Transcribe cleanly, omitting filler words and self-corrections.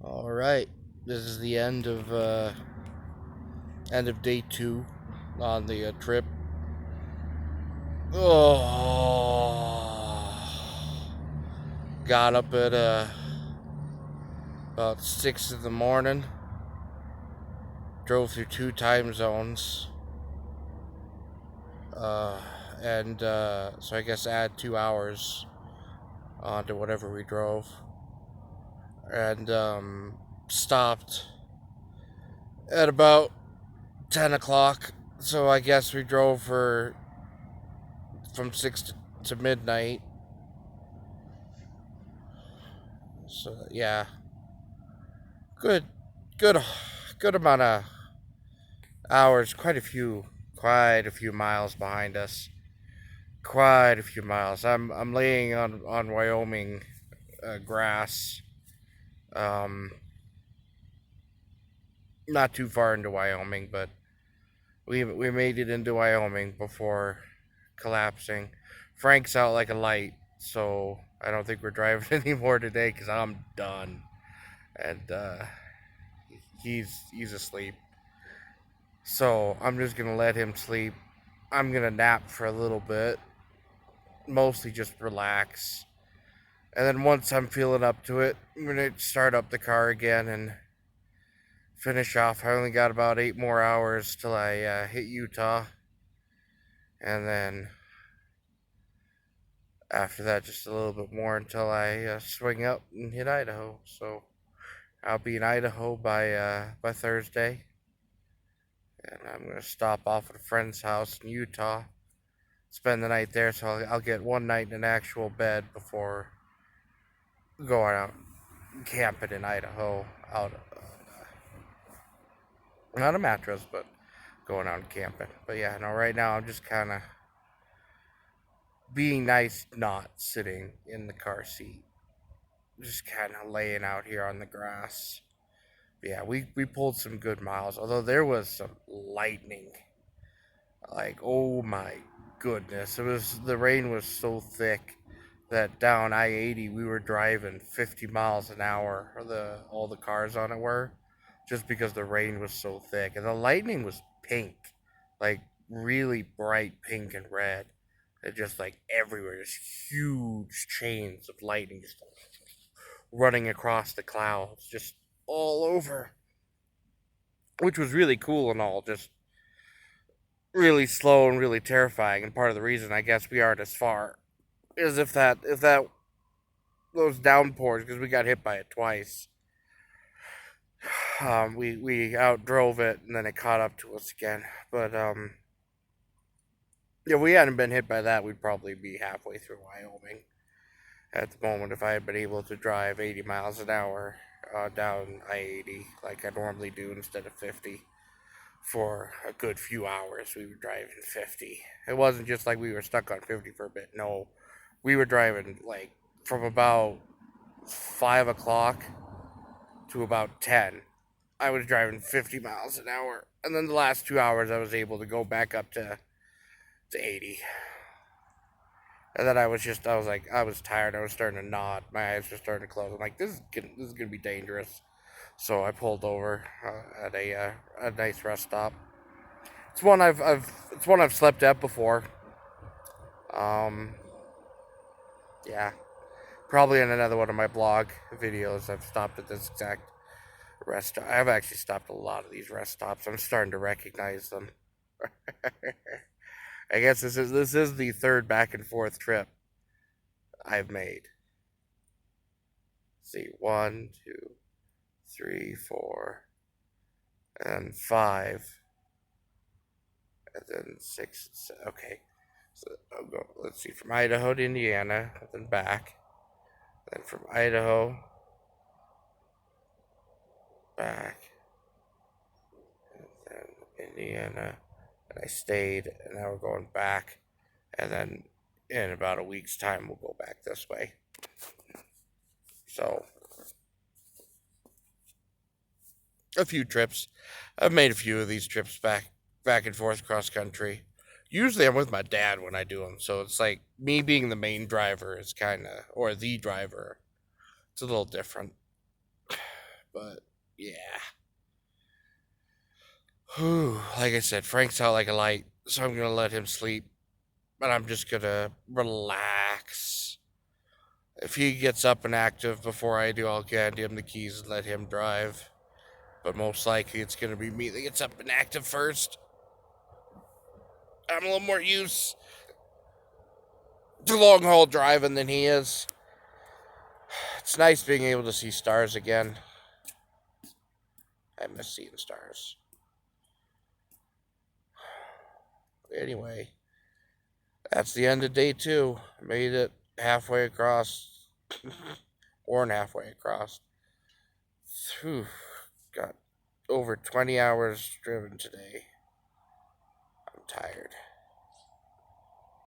All right, this is the end of day 2 on the trip. Oh, got up at about 6 in the morning. Drove through 2 time zones, uh, and so I guess add 2 hours onto whatever we drove, and stopped at about 10 o'clock. So I guess we drove for from 6 to midnight. So yeah, good, good, good amount of hours. Quite a few miles behind us. Quite a few miles. I'm laying on Wyoming grass. Um, Not too far into Wyoming, but we made it into Wyoming before collapsing. Frank's out like a light, so I don't think we're driving anymore today because I'm done, and he's asleep. So I'm just gonna let him sleep. I'm gonna nap for a little bit, mostly just relax. And then once I'm feeling up to it, I'm gonna start up the car again and finish off. I only got about 8 more hours till I hit Utah, and then after that, just a little bit more until I swing up and hit Idaho. So I'll be in Idaho by Thursday, and I'm gonna stop off at a friend's house in Utah, spend the night there. So I'll get one night in an actual bed before going out camping in Idaho, out not a mattress, but going out camping. But yeah, no, right now I'm just kind of being nice, not sitting in the car seat, just kind of laying out here on the grass. But yeah, we pulled some good miles, although there was some lightning. Like, oh my goodness, the rain was so thick that down I-80 we were driving 50 miles an hour. All the cars on it were, just because the rain was so thick, and the lightning was pink, like really bright pink and red. It just like everywhere, just huge chains of lightning just running across the clouds, just all over, which was really cool and all, just really slow and really terrifying. And part of the reason I guess we aren't as far is if that those downpours, because we got hit by it twice. We outdrove it and then it caught up to us again. But if we hadn't been hit by that, we'd probably be halfway through Wyoming at the moment if I had been able to drive 80 miles an hour down I-80 like I normally do instead of 50 for a good few hours. We were driving 50. It wasn't just like we were stuck on 50 for a bit. No, we were driving like from about 5 o'clock to about 10. I was driving 50 miles an hour. And then the last 2 hours, I was able to go back up to 80. And then I was tired. I was starting to nod. My eyes were starting to close. I'm like, this is gonna be dangerous. So I pulled over at a nice rest stop. It's one I've slept at before. Um, yeah, probably in another one of my blog videos. I've stopped at this exact rest stop. I've actually stopped at a lot of these rest stops. I'm starting to recognize them. I guess this is the third back and forth trip I've made. Let's see, 1, 2, 3, 4, and 5, and then 6. Okay, so I'll go. Let's see, from Idaho to Indiana, and then back. Then from Idaho back, and then Indiana. And I stayed, and now we're going back, and then in about a week's time we'll go back this way. So a few trips. I've made a few of these trips back and forth cross country. Usually I'm with my dad when I do them, so it's like me being the main driver is kind of, or the driver. It's a little different, But yeah. Whew. Like I said, Frank's out like a light, so I'm gonna let him sleep. But I'm just gonna relax. If he gets up and active before I do, I'll hand him the keys and let him drive. But most likely it's gonna be me that gets up and active first. I'm a little more used to long haul driving than he is. It's nice being able to see stars again. I miss seeing stars. Anyway, that's the end of day 2. Made it halfway across. More than halfway across. Whew. Got over 20 hours driven today. I'm tired.